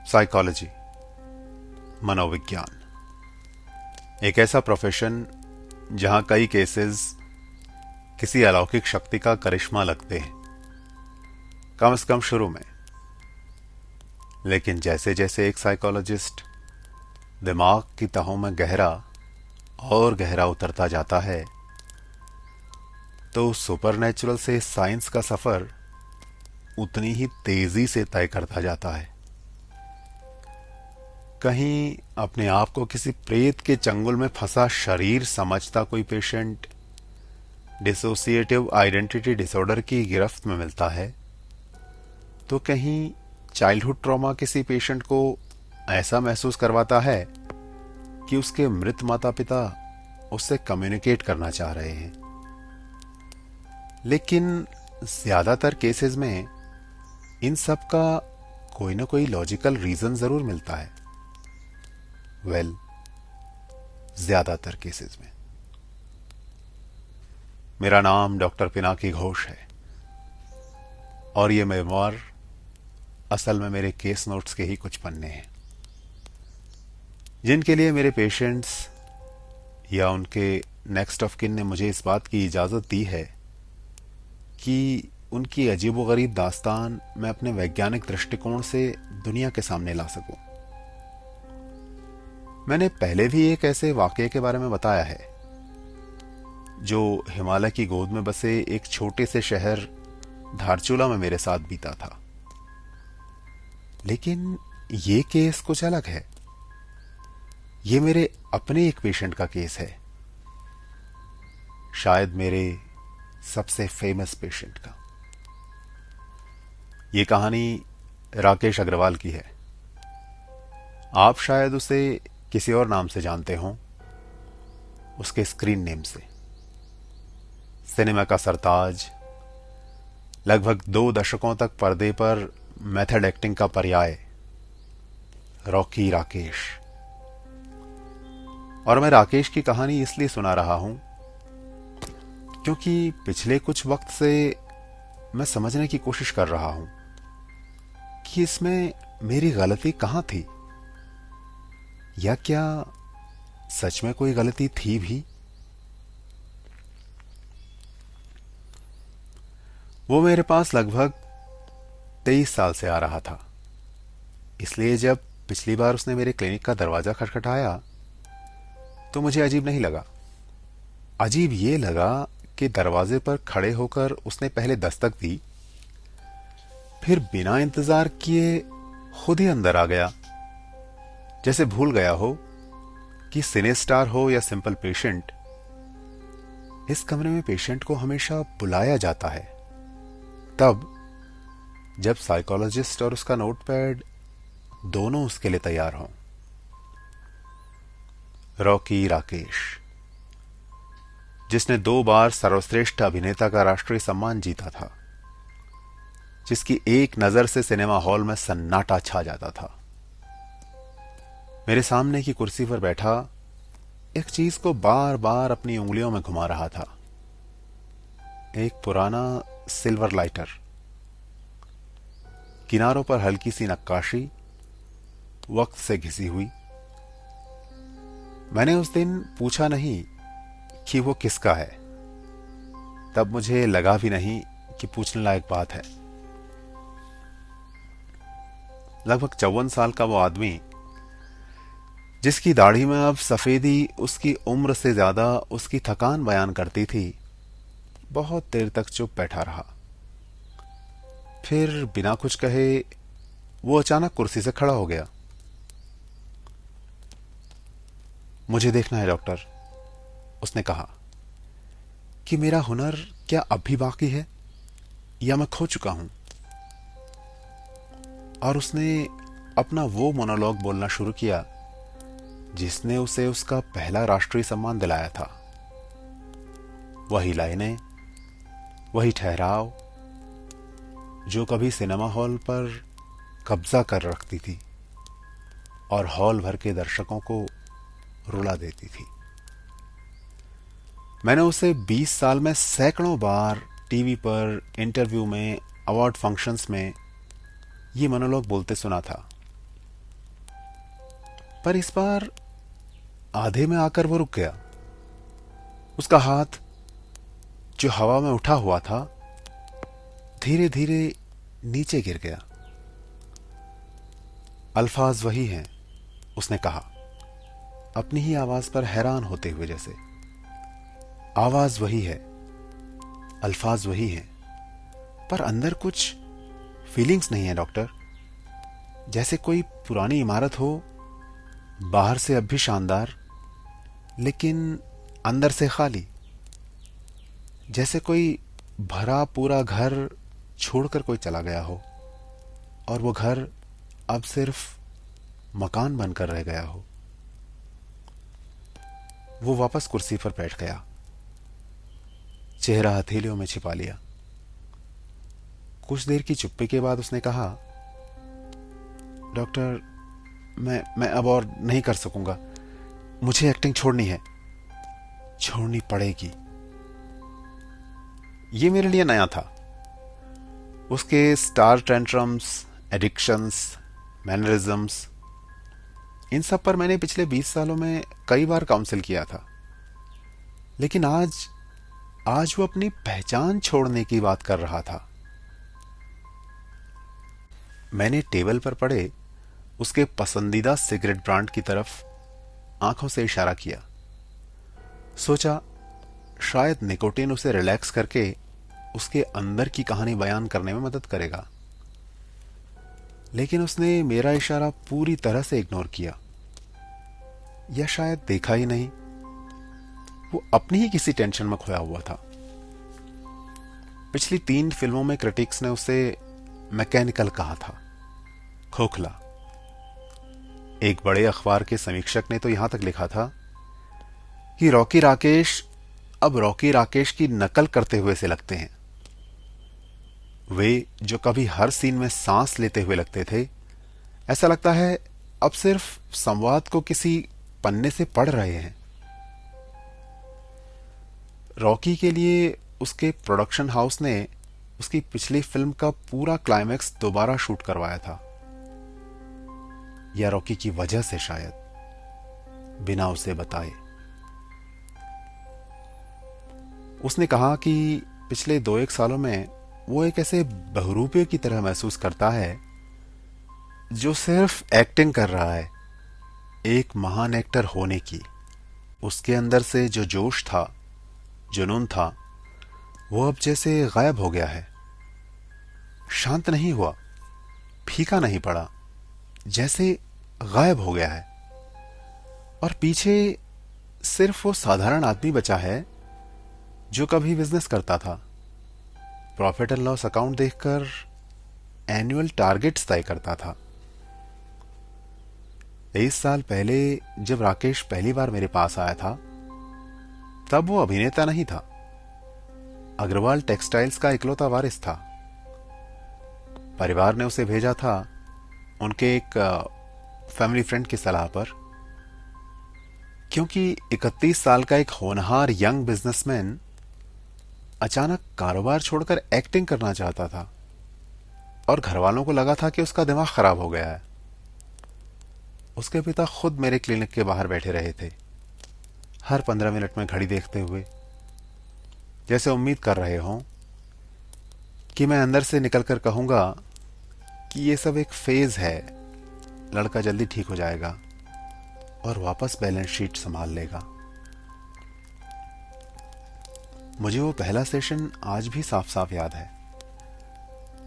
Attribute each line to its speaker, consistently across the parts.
Speaker 1: Psychology, मनोविज्ञान, एक ऐसा प्रोफेशन जहां कई केसेस किसी अलौकिक शक्ति का करिश्मा लगते हैं, कम से कम शुरू में। लेकिन जैसे जैसे एक साइकोलॉजिस्ट दिमाग की तहों में गहरा और गहरा उतरता जाता है, तो सुपरनेचुरल से साइंस का सफर उतनी ही तेजी से तय करता जाता है। कहीं अपने आप को किसी प्रेत के चंगुल में फंसा शरीर समझता कोई पेशेंट डिसोसिएटिव आइडेंटिटी डिसऑर्डर की गिरफ्त में मिलता है, तो कहीं चाइल्डहुड ट्रॉमा किसी पेशेंट को ऐसा महसूस करवाता है कि उसके मृत माता पिता उससे कम्युनिकेट करना चाह रहे हैं। लेकिन ज्यादातर केसेस में इन सब का कोई ना कोई लॉजिकल रीजन जरूर मिलता है। ज्यादातर केसेस में। मेरा नाम डॉक्टर पिनाकी घोष है और ये मेमोir असल में मेरे केस नोट्स के ही कुछ पन्ने हैं, जिनके लिए मेरे पेशेंट्स या उनके नेक्स्ट ऑफ किन ने मुझे इस बात की इजाज़त दी है कि उनकी अजीबोगरीब दास्तान मैं अपने वैज्ञानिक दृष्टिकोण से दुनिया के सामने ला सकूं। मैंने पहले भी एक ऐसे वाकये के बारे में बताया है जो हिमालय की गोद में बसे एक छोटे से शहर धारचूला में मेरे साथ बीता था। लेकिन ये केस कुछ अलग है। ये मेरे अपने एक पेशेंट का केस है, शायद मेरे सबसे फेमस पेशेंट का। ये कहानी राकेश अग्रवाल की है। आप शायद उसे किसी और नाम से जानते हों, उसके स्क्रीन नेम से। सिनेमा का सरताज, लगभग 2 दशकों तक पर्दे पर मेथड एक्टिंग का पर्याय, रॉकी राकेश। और मैं राकेश की कहानी इसलिए सुना रहा हूं क्योंकि पिछले कुछ वक्त से मैं समझने की कोशिश कर रहा हूं कि इसमें मेरी गलती कहां थी, या क्या सच में कोई गलती थी भी। वो मेरे पास लगभग 23 साल से आ रहा था, इसलिए जब पिछली बार उसने मेरे क्लिनिक का दरवाजा खटखटाया तो मुझे अजीब नहीं लगा। अजीब ये लगा कि दरवाजे पर खड़े होकर उसने पहले दस्तक दी, फिर बिना इंतजार किए खुद ही अंदर आ गया, जैसे भूल गया हो कि सिने स्टार हो या सिंपल पेशेंट, इस कमरे में पेशेंट को हमेशा बुलाया जाता है तब जब साइकोलॉजिस्ट और उसका नोटपैड दोनों उसके लिए तैयार हों। रॉकी राकेश, जिसने 2 बार सर्वश्रेष्ठ अभिनेता का राष्ट्रीय सम्मान जीता था, जिसकी एक नजर से सिनेमा हॉल में सन्नाटा छा जाता था, मेरे सामने की कुर्सी पर बैठा एक चीज को बार बार अपनी उंगलियों में घुमा रहा था। एक पुराना सिल्वर लाइटर, किनारों पर हल्की सी नक्काशी, वक्त से घिसी हुई। मैंने उस दिन पूछा नहीं कि वो किसका है, तब मुझे लगा भी नहीं कि पूछने लायक बात है। लगभग 54 साल का वो आदमी, जिसकी दाढ़ी में अब सफेदी उसकी उम्र से ज्यादा उसकी थकान बयान करती थी, बहुत देर तक चुप बैठा रहा। फिर बिना कुछ कहे वो अचानक कुर्सी से खड़ा हो गया। मुझे देखना है डॉक्टर, उसने कहा, कि मेरा हुनर क्या अब भी बाकी है या मैं खो चुका हूं। और उसने अपना वो मोनोलॉग बोलना शुरू किया जिसने उसे उसका पहला राष्ट्रीय सम्मान दिलाया था। वही लाइनें, वही ठहराव जो कभी सिनेमा हॉल पर कब्जा कर रखती थी और हॉल भर के दर्शकों को रुला देती थी। मैंने उसे 20 साल में सैकड़ों बार टीवी पर, इंटरव्यू में, अवार्ड फंक्शंस में ये मोनोलॉग बोलते सुना था। पर इस बार आधे में आकर वो रुक गया। उसका हाथ जो हवा में उठा हुआ था धीरे धीरे नीचे गिर गया। अल्फाज वही हैं, उसने कहा, अपनी ही आवाज पर हैरान होते हुए जैसे। आवाज वही है, अल्फाज वही हैं, पर अंदर कुछ फीलिंग्स नहीं है डॉक्टर। जैसे कोई पुरानी इमारत हो, बाहर से अब भी शानदार, लेकिन अंदर से खाली। जैसे कोई भरा पूरा घर छोड़कर कोई चला गया हो और वो घर अब सिर्फ मकान बनकर रह गया हो। वो वापस कुर्सी पर बैठ गया, चेहरा हथेलियों में छिपा लिया। कुछ देर की चुप्पी के बाद उसने कहा, डॉक्टर, मैं अब और नहीं कर सकूंगा। मुझे एक्टिंग छोड़नी है, छोड़नी पड़ेगी। ये मेरे लिए नया था। उसके स्टार टेंट्रम्स, एडिक्शंस, मैनरिज्म्स, इन सब पर मैंने पिछले 20 सालों में कई बार काउंसिल किया था, लेकिन आज वो अपनी पहचान छोड़ने की बात कर रहा था। मैंने टेबल पर पड़े उसके पसंदीदा सिगरेट ब्रांड की तरफ आंखों से इशारा किया। सोचा शायद निकोटीन उसे रिलैक्स करके उसके अंदर की कहानी बयान करने में मदद करेगा, लेकिन उसने मेरा इशारा पूरी तरह से इग्नोर किया, या शायद देखा ही नहीं। वो अपनी ही किसी टेंशन में खोया हुआ था। पिछली 3 फिल्मों में क्रिटिक्स ने उसे मैकेनिकल कहा था, खोखला। एक बड़े अखबार के समीक्षक ने तो यहां तक लिखा था कि रॉकी राकेश अब रॉकी राकेश की नकल करते हुए से लगते हैं। वे जो कभी हर सीन में सांस लेते हुए लगते थे, ऐसा लगता है अब सिर्फ संवाद को किसी पन्ने से पढ़ रहे हैं। रॉकी के लिए उसके प्रोडक्शन हाउस ने उसकी पिछली फिल्म का पूरा क्लाइमैक्स दोबारा शूट करवाया था, या रॉकी की वजह से शायद, बिना उसे बताए। उसने कहा कि पिछले 2-1 सालों में वो एक ऐसे बहरूपे की तरह महसूस करता है जो सिर्फ एक्टिंग कर रहा है, एक महान एक्टर होने की। उसके अंदर से जो जोश था, जुनून था, वो अब जैसे गायब हो गया है। शांत नहीं हुआ, फीका नहीं पड़ा, जैसे गायब हो गया है। और पीछे सिर्फ वो साधारण आदमी बचा है जो कभी बिजनेस करता था, प्रॉफिट एंड लॉस अकाउंट देखकर एनुअल टारगेट्स तय करता था। 23 साल पहले जब राकेश पहली बार मेरे पास आया था, तब वो अभिनेता नहीं था, अग्रवाल टेक्सटाइल्स का इकलौता वारिस था। परिवार ने उसे भेजा था उनके एक फैमिली फ्रेंड की सलाह पर, क्योंकि 31 साल का एक होनहार यंग बिजनेसमैन अचानक कारोबार छोड़कर एक्टिंग करना चाहता था, और घर वालों को लगा था कि उसका दिमाग खराब हो गया है। उसके पिता खुद मेरे क्लिनिक के बाहर बैठे रहे थे, हर 15 मिनट में घड़ी देखते हुए, जैसे उम्मीद कर रहे हों कि मैं अंदर से निकलकर कहूंगा कि ये सब एक फेज है, लड़का जल्दी ठीक हो जाएगा और वापस बैलेंस शीट संभाल लेगा। मुझे वो पहला सेशन आज भी साफ साफ याद है।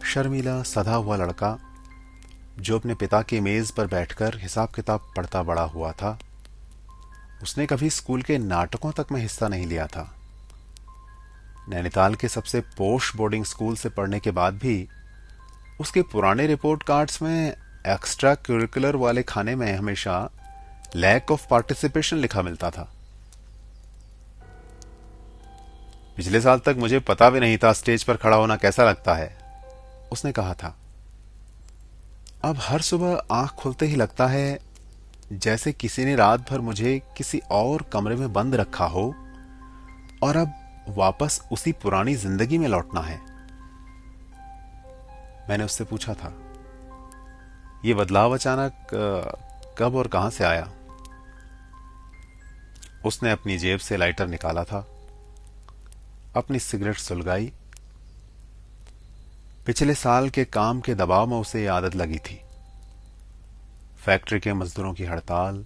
Speaker 1: शर्मीला सधा हुआ लड़का जो अपने पिता के मेज पर बैठकर हिसाब किताब पढ़ता बड़ा हुआ था। उसने कभी स्कूल के नाटकों तक में हिस्सा नहीं लिया था। नैनीताल के सबसे पोश बोर्डिंग स्कूल से पढ़ने के बाद भी उसके पुराने रिपोर्ट कार्ड्स में एक्स्ट्रा करिकुलर वाले खाने में हमेशा लैक ऑफ पार्टिसिपेशन लिखा मिलता था। पिछले साल तक मुझे पता भी नहीं था स्टेज पर खड़ा होना कैसा लगता है, उसने कहा था। अब हर सुबह आंख खुलते ही लगता है जैसे किसी ने रात भर मुझे किसी और कमरे में बंद रखा हो और अब वापस उसी पुरानी जिंदगी में लौटना है। मैंने उससे पूछा था, ये बदलाव अचानक कब और कहां से आया? उसने अपनी जेब से लाइटर निकाला था, अपनी सिगरेट सुलगाई। पिछले साल के काम के दबाव में उसे ये आदत लगी थी। फैक्ट्री के मजदूरों की हड़ताल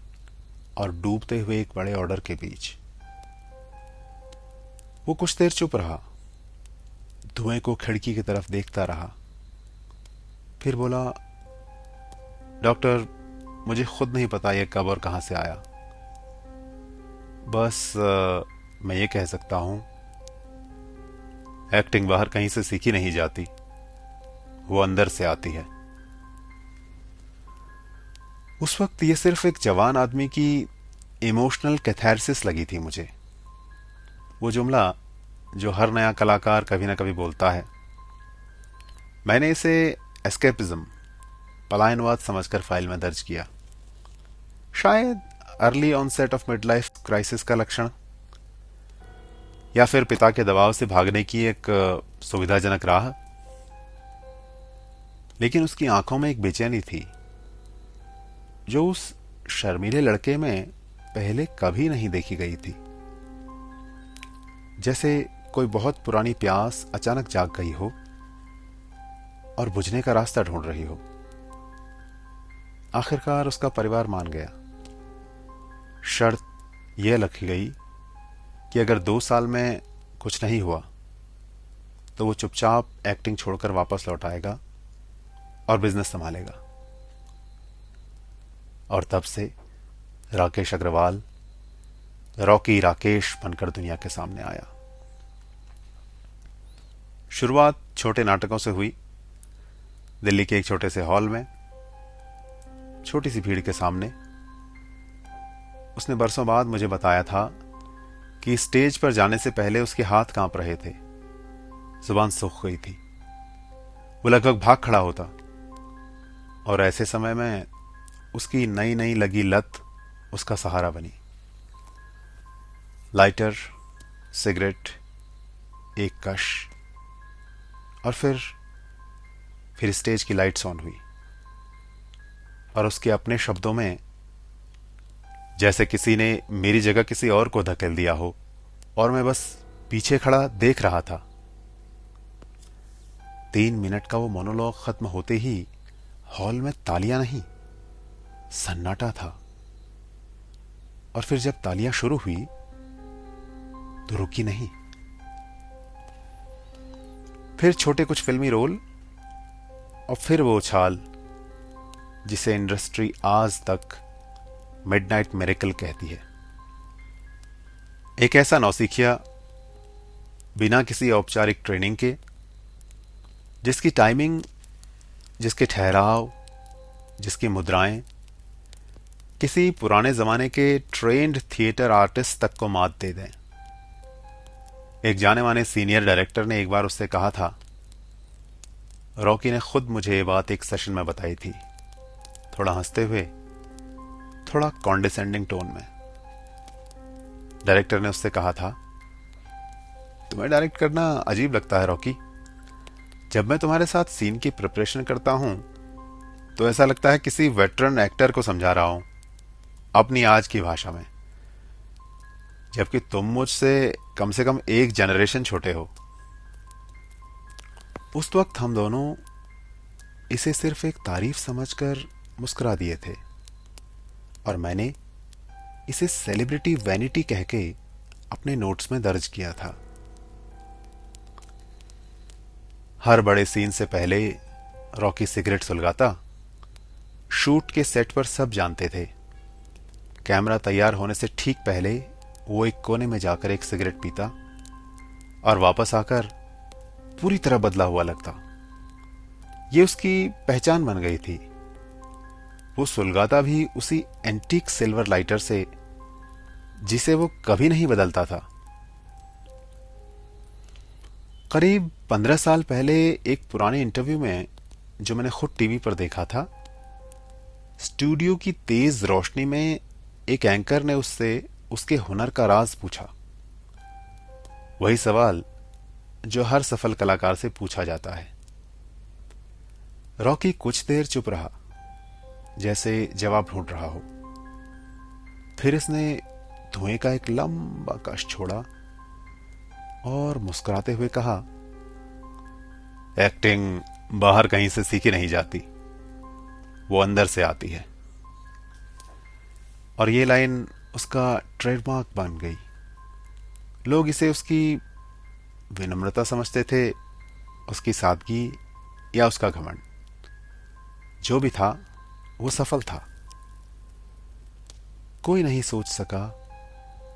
Speaker 1: और डूबते हुए एक बड़े ऑर्डर के बीच वो कुछ देर चुप रहा, धुएं को खिड़की की तरफ देखता रहा। फिर बोला, डॉक्टर, मुझे खुद नहीं पता यह कब और कहां से आया। बस मैं ये कह सकता हूं, एक्टिंग बाहर कहीं से सीखी नहीं जाती, वो अंदर से आती है। उस वक्त ये सिर्फ एक जवान आदमी की इमोशनल कैथारसिस लगी थी मुझे। वो जुमला जो हर नया कलाकार कभी ना कभी बोलता है। मैंने इसे एस्केपिज्म, पलायनवाद समझकर फाइल में दर्ज किया। शायद early onset of mid life crisis का लक्षण, या फिर पिता के दबाव से भागने की एक सुविधाजनक राह। लेकिन उसकी आंखों में एक बेचैनी थी जो उस शर्मीले लड़के में पहले कभी नहीं देखी गई थी। जैसे कोई बहुत पुरानी प्यास अचानक जाग गई हो और बुझने का रास्ता ढूंढ रही हो। आखिरकार उसका परिवार मान गया। शर्त यह रखी गई कि अगर 2 साल में कुछ नहीं हुआ तो वो चुपचाप एक्टिंग छोड़कर वापस लौट आएगा और बिजनेस संभालेगा। और तब से राकेश अग्रवाल रॉकी राकेश बनकर दुनिया के सामने आया। शुरुआत छोटे नाटकों से हुई, दिल्ली के एक छोटे से हॉल में, छोटी सी भीड़ के सामने। उसने बरसों बाद मुझे बताया था कि स्टेज पर जाने से पहले उसके हाथ कांप रहे थे, जुबान सूख गई थी, वो लगभग भाग खड़ा होता। और ऐसे समय में उसकी नई नई लगी लत उसका सहारा बनी। लाइटर, सिगरेट, एक कश, और फिर स्टेज की लाइट्स ऑन हुई। और उसके अपने शब्दों में, जैसे किसी ने मेरी जगह किसी और को धकेल दिया हो और मैं बस पीछे खड़ा देख रहा था। 3 मिनट का वो मोनोलॉग खत्म होते ही हॉल में तालियां नहीं, सन्नाटा था। और फिर जब तालियां शुरू हुई तो रुकी नहीं। फिर छोटे कुछ फिल्मी रोल, और फिर वो उछाल जिसे इंडस्ट्री आज तक मिडनाइट मिरेकल कहती है। एक ऐसा नौसिखिया बिना किसी औपचारिक ट्रेनिंग के, जिसकी टाइमिंग, जिसके ठहराव, जिसकी मुद्राएं किसी पुराने जमाने के ट्रेंड थिएटर आर्टिस्ट तक को मात दे दें। एक जाने माने सीनियर डायरेक्टर ने एक बार उससे कहा था, रॉकी ने खुद मुझे ये बात एक सेशन में बताई थी, थोड़ा हंसते हुए, थोड़ा कॉन्डिसेंडिंग टोन में। डायरेक्टर ने उससे कहा था, तुम्हें डायरेक्ट करना अजीब लगता है रॉकी। जब मैं तुम्हारे साथ सीन की प्रिपरेशन करता हूं तो ऐसा लगता है किसी वेटरन एक्टर को समझा रहा हूं अपनी आज की भाषा में, जबकि तुम मुझसे कम से कम एक जनरेशन छोटे हो। उस वक्त हम दोनों इसे सिर्फ एक तारीफ समझकर मुस्कुरा दिए थे, और मैंने इसे सेलिब्रिटी वैनिटी कह के अपने नोट्स में दर्ज किया था। हर बड़े सीन से पहले रॉकी सिगरेट सुलगाता। शूट के सेट पर सब जानते थे। कैमरा तैयार होने से ठीक पहले वो एक कोने में जाकर एक सिगरेट पीता और वापस आकर पूरी तरह बदला हुआ लगता। ये उसकी पहचान बन गई थी। वो सुलगाता भी उसी एंटीक सिल्वर लाइटर से जिसे वो कभी नहीं बदलता था। करीब 15 साल पहले एक पुराने इंटरव्यू में जो मैंने खुद टीवी पर देखा था, स्टूडियो की तेज रोशनी में एक एंकर ने उससे उसके हुनर का राज पूछा। वही सवाल जो हर सफल कलाकार से पूछा जाता है। रॉकी कुछ देर चुप रहा, जैसे जवाब ढूंढ रहा हो। फिर इसने धुएं का एक लंबा कश छोड़ा और मुस्कुराते हुए कहा, एक्टिंग बाहर कहीं से सीखी नहीं जाती, वो अंदर से आती है। और ये लाइन उसका ट्रेडमार्क बन गई। लोग इसे उसकी विनम्रता समझते थे, उसकी सादगी, या उसका घमंड। जो भी था वो सफल था। कोई नहीं सोच सका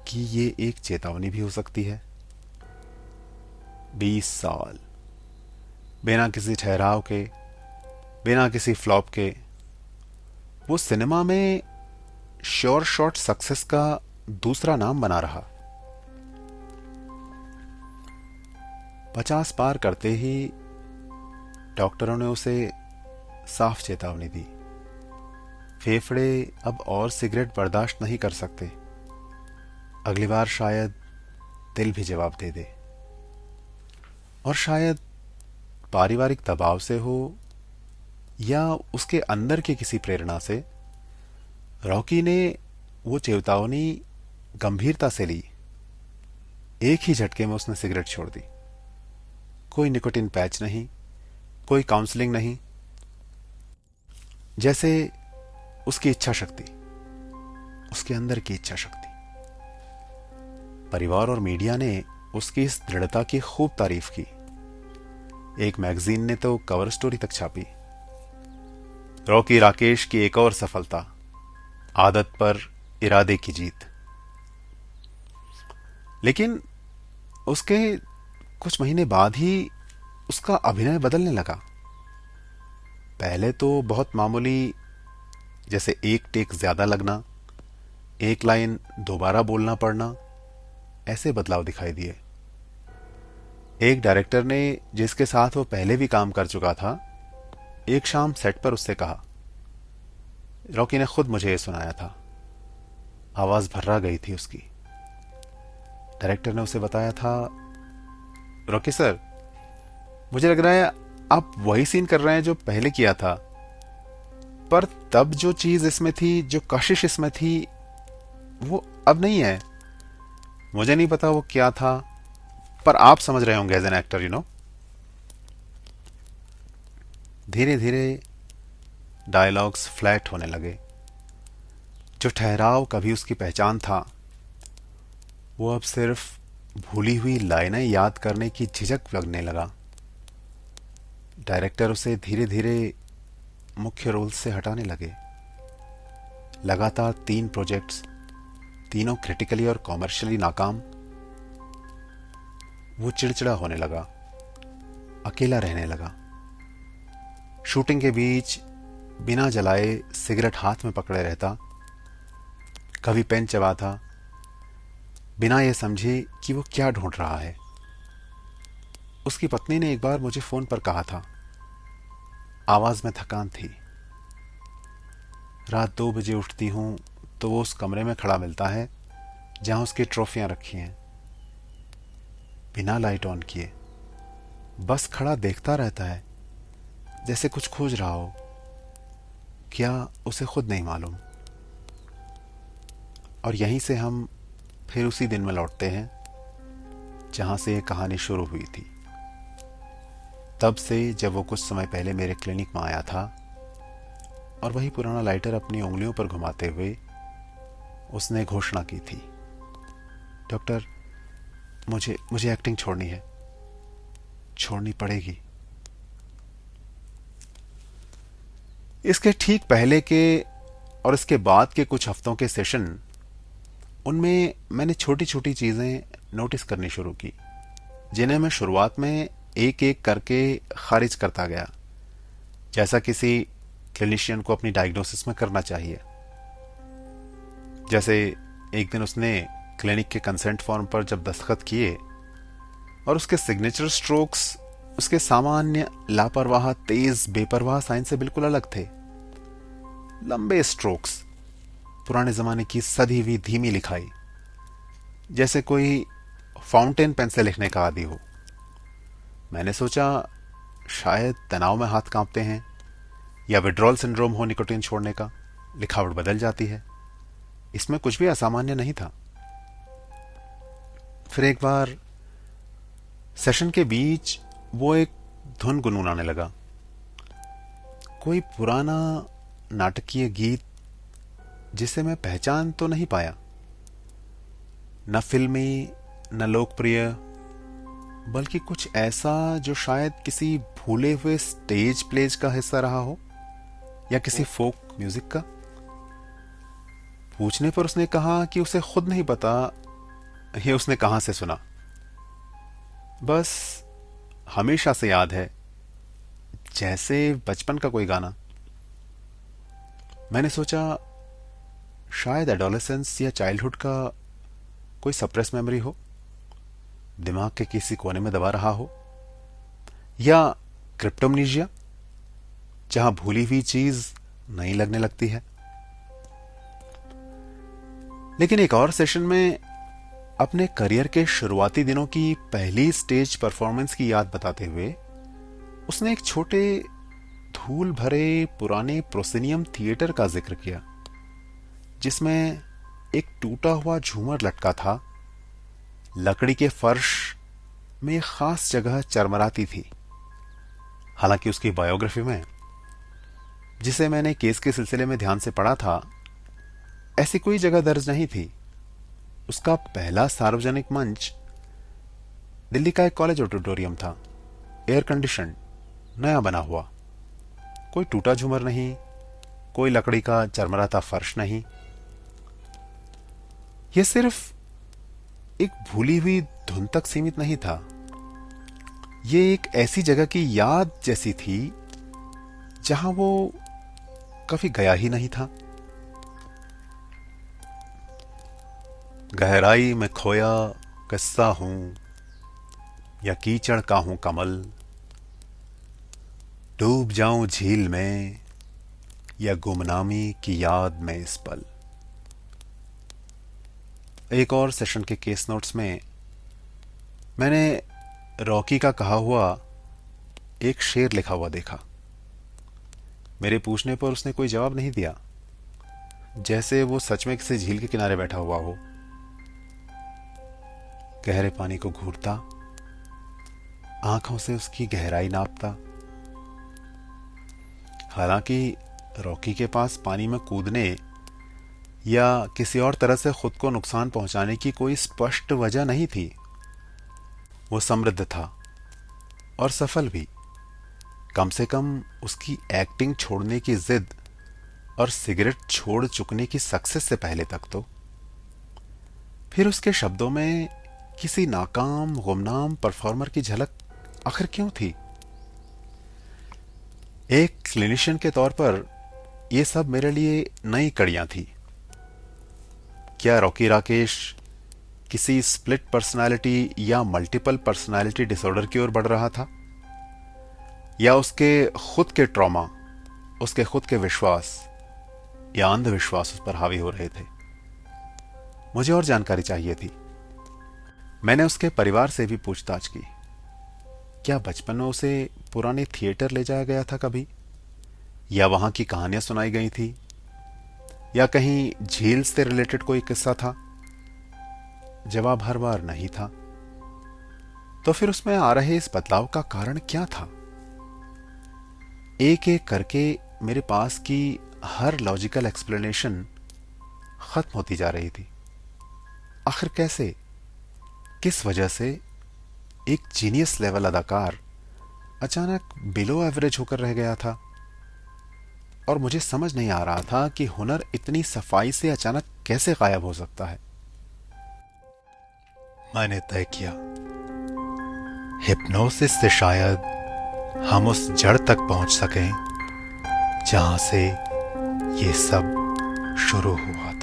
Speaker 1: कि ये एक चेतावनी भी हो सकती है। 20 साल बिना किसी ठहराव के, बिना किसी फ्लॉप के, वो सिनेमा में श्योर शॉट सक्सेस का दूसरा नाम बना रहा। 50 पार करते ही डॉक्टरों ने उसे साफ चेतावनी दी, फेफड़े अब और सिगरेट बर्दाश्त नहीं कर सकते, अगली बार शायद दिल भी जवाब दे दे। और शायद पारिवारिक दबाव से हो या उसके अंदर की किसी प्रेरणा से, रॉकी ने वो चेतावनी गंभीरता से ली। एक ही झटके में उसने सिगरेट छोड़ दी। कोई निकोटिन पैच नहीं, कोई काउंसलिंग नहीं, जैसे उसकी इच्छा शक्ति, उसके अंदर की इच्छा शक्ति। परिवार और मीडिया ने उसकी इस दृढ़ता की खूब तारीफ की। एक मैगजीन ने तो कवर स्टोरी तक छापी, रॉकी राकेश की एक और सफलता, आदत पर इरादे की जीत। लेकिन उसके कुछ महीने बाद ही उसका अभिनय बदलने लगा। पहले तो बहुत मामूली, जैसे एक टेक ज्यादा लगना, एक लाइन दोबारा बोलना पड़ना, ऐसे बदलाव दिखाई दिए। एक डायरेक्टर ने, जिसके साथ वो पहले भी काम कर चुका था, एक शाम सेट पर उससे कहा, रॉकी ने खुद मुझे ये सुनाया था। आवाज भर्रा गई थी उसकी। डायरेक्टर ने उसे बताया था, रॉकी सर, मुझे लग रहा है आप वही सीन कर रहे हैं जो पहले किया था, पर तब जो चीज इसमें थी, जो कशिश इसमें थी, वो अब नहीं है। मुझे नहीं पता वो क्या था, पर आप समझ रहे होंगे as an actor, you know. धीरे धीरे डायलॉग्स फ्लैट होने लगे। जो ठहराव कभी उसकी पहचान था, वो अब सिर्फ भूली हुई लाइनें याद करने की झिझक लगने लगा। डायरेक्टर उसे धीरे धीरे मुख्य रोल से हटाने लगे। लगातार 3 प्रोजेक्ट्स, तीनों क्रिटिकली और कॉमर्शियली नाकाम। वो चिड़चिड़ा होने लगा, अकेला रहने लगा। शूटिंग के बीच बिना जलाए सिगरेट हाथ में पकड़े रहता, कभी पेन चबाता, बिना ये समझे कि वो क्या ढूंढ रहा है। उसकी पत्नी ने एक बार मुझे फोन पर कहा था, आवाज में थकान थी। रात 2 बजे उठती हूं तो वो उस कमरे में खड़ा मिलता है जहां उसकी ट्रॉफियां रखी हैं। बिना लाइट ऑन किए बस खड़ा देखता रहता है, जैसे कुछ खोज रहा हो। क्या उसे खुद नहीं मालूम। और यहीं से हम फिर उसी दिन में लौटते हैं जहां से ये कहानी शुरू हुई थी। तब से जब वो कुछ समय पहले मेरे क्लिनिक में आया था और वही पुराना लाइटर अपनी उंगलियों पर घुमाते हुए उसने घोषणा की थी, डॉक्टर, मुझे एक्टिंग छोड़नी है, छोड़नी पड़ेगी। इसके ठीक पहले के और इसके बाद के कुछ हफ्तों के सेशन, उनमें मैंने छोटी छोटी चीजें नोटिस करनी शुरू की, जिन्हें मैं शुरुआत में एक एक करके खारिज करता गया, जैसा किसी क्लिनिशियन को अपनी डायग्नोसिस में करना चाहिए। जैसे एक दिन उसने क्लिनिक के कंसेंट फॉर्म पर जब दस्तखत किए और उसके सिग्नेचर स्ट्रोक्स उसके सामान्य लापरवाह, तेज, बेपरवाह साइन से बिल्कुल अलग थे। लंबे स्ट्रोक्स, पुराने जमाने की सधी हुई धीमी लिखाई, जैसे कोई फाउंटेन पेन से लिखने का आदी हो। मैंने सोचा शायद तनाव में हाथ कांपते हैं या विड्रॉल सिंड्रोम हो निकोटीन छोड़ने का, लिखावट बदल जाती है। इसमें कुछ भी असामान्य नहीं था। फिर एक बार सेशन के बीच वो एक धुन गुनगुनाने लगा, कोई पुराना नाटकीय गीत जिसे मैं पहचान तो नहीं पाया, न फिल्मी न लोकप्रिय, बल्कि कुछ ऐसा जो शायद किसी भूले हुए स्टेज प्लेज का हिस्सा रहा हो या किसी फोक म्यूजिक का। पूछने पर उसने कहा कि उसे खुद नहीं पता ये उसने कहां से सुना, बस हमेशा से याद है, जैसे बचपन का कोई गाना। मैंने सोचा शायद एडोलेसेंस या चाइल्डहुड का कोई सप्रेस मेमोरी हो, दिमाग के किसी कोने में दबा रहा हो, या क्रिप्टोमनीजिया, जहां भूली हुई चीज नई लगने लगती है। लेकिन एक और सेशन में अपने करियर के शुरुआती दिनों की पहली स्टेज परफॉर्मेंस की याद बताते हुए उसने एक छोटे धूल भरे पुराने प्रोसिनियम थिएटर का जिक्र किया, जिसमें एक टूटा हुआ झूमर लटका था। लकड़ी के फर्श में एक खास जगह चरमराती थी। हालांकि उसकी बायोग्राफी में, जिसे मैंने केस के सिलसिले में ध्यान से पढ़ा था, ऐसी कोई जगह दर्ज नहीं थी। उसका पहला सार्वजनिक मंच दिल्ली का एक कॉलेज ऑडिटोरियम था, एयर कंडीशन, नया बना हुआ। कोई टूटा झूमर नहीं, कोई लकड़ी का चरमराता फर्श नहीं। यह सिर्फ एक भूली हुई धुन तक सीमित नहीं था, यह एक ऐसी जगह की याद जैसी थी जहां वो कभी गया ही नहीं था। गहराई में खोया किस्सा हूं या कीचड़ का हूं कमल, डूब जाऊं झील में या गुमनामी की याद में इस पल। एक और सेशन के केस नोट्स में मैंने रॉकी का कहा हुआ एक शेर लिखा हुआ देखा। मेरे पूछने पर उसने कोई जवाब नहीं दिया, जैसे वो सच में किसी झील के किनारे बैठा हुआ हो, गहरे पानी को घूरता, आंखों से उसकी गहराई नापता। हालांकि रॉकी के पास पानी में कूदने या किसी और तरह से खुद को नुकसान पहुंचाने की कोई स्पष्ट वजह नहीं थी। वो समृद्ध था और सफल भी, कम से कम उसकी एक्टिंग छोड़ने की जिद और सिगरेट छोड़ चुकने की सक्सेस से पहले तक तो। फिर उसके शब्दों में किसी नाकाम गुमनाम परफॉर्मर की झलक आखिर क्यों थी? एक क्लिनिशियन के तौर पर यह सब मेरे लिए नई कड़ियां थी। क्या रॉकी राकेश किसी स्प्लिट पर्सनालिटी या मल्टीपल पर्सनालिटी डिसऑर्डर की ओर बढ़ रहा था, या उसके खुद के ट्रॉमा, उसके खुद के विश्वास या अंधविश्वास उस पर हावी हो रहे थे? मुझे और जानकारी चाहिए थी। मैंने उसके परिवार से भी पूछताछ की। क्या बचपन में उसे पुराने थिएटर ले जाया गया था कभी, या वहां की कहानियां सुनाई गई थी, या कहीं झील से रिलेटेड कोई किस्सा था? जवाब हर बार नहीं था। तो फिर उसमें आ रहे इस बदलाव का कारण क्या था? एक एक करके मेरे पास की हर लॉजिकल एक्सप्लेनेशन खत्म होती जा रही थी। आखिर कैसे, किस वजह से एक जीनियस लेवल अदाकार अचानक बिलो एवरेज होकर रह गया था? और मुझे समझ नहीं आ रहा था कि हुनर इतनी सफाई से अचानक कैसे गायब हो सकता है। मैंने तय किया, हिप्नोसिस से शायद हम उस जड़ तक पहुंच सकें जहां से ये सब शुरू हुआ था।